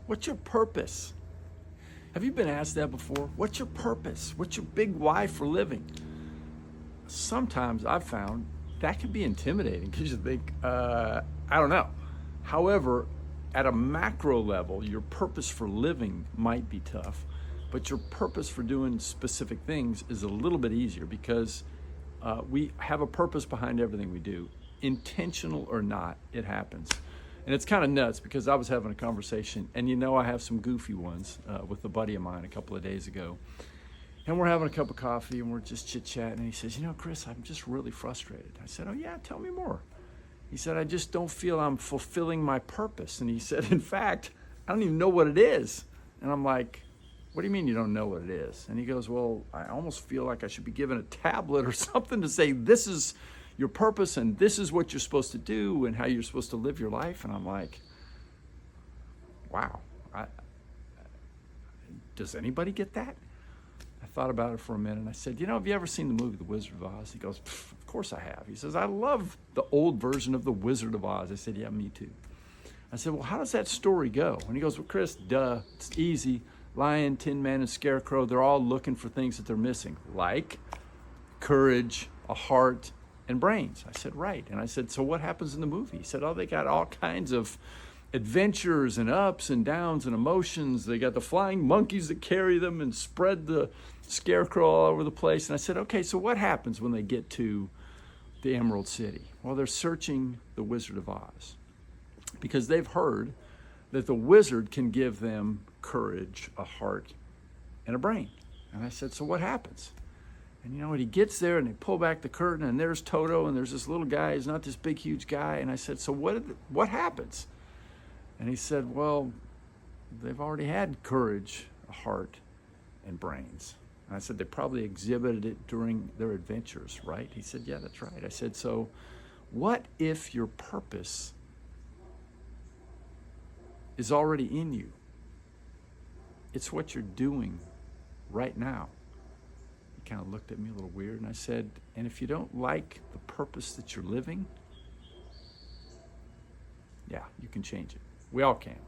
What's your purpose? Have you been asked that before? What's your purpose? What's your big why for living? Sometimes I've found that can be intimidating because you think, I don't know. However, at a macro level, your purpose for living might be tough, but your purpose for doing specific things is a little bit easier because we have a purpose behind everything we do. Intentional or not, it happens. And it's kind of nuts because I was having a conversation, and I have some goofy ones with a buddy of mine a couple of days ago. And we're having a cup of coffee and we're just chit-chatting, and he says, Chris, I'm just really frustrated. I said, oh yeah, tell me more. He said, I just don't feel I'm fulfilling my purpose. And he said, in fact, I don't even know what it is. And I'm like, what do you mean you don't know what it is? And he goes, well, I almost feel like I should be given a tablet or something to say, this is your purpose and this is what you're supposed to do and how you're supposed to live your life. And I'm like, wow, does anybody get that? I thought about it for a minute and I said, have you ever seen the movie The Wizard of Oz? He goes, of course I have. He says, I love the old version of The Wizard of Oz. I said, yeah, me too. I said, well, how does that story go? And he goes, well, Chris, duh, it's easy. Lion, Tin Man, and Scarecrow, they're all looking for things that they're missing, like courage, a heart, and brains. I said, right. And I said, so what happens in the movie? He said, oh, they got all kinds of adventures and ups and downs and emotions. They got the flying monkeys that carry them and spread the Scarecrow all over the place. And I said, okay, so what happens when they get to the Emerald City? Well, they're searching the Wizard of Oz because they've heard that the wizard can give them courage, a heart, and a brain. And I said, so what happens? And when he gets there and they pull back the curtain and there's Toto and there's this little guy, he's not this big, huge guy. And I said, so what happens? And he said, well, they've already had courage, a heart, and brains. And I said, they probably exhibited it during their adventures, right? He said, yeah, that's right. I said, so what if your purpose is already in you? It's what you're doing right now. He kind of looked at me a little weird, and I said, and if you don't like the purpose that you're living, yeah, you can change it. We all can.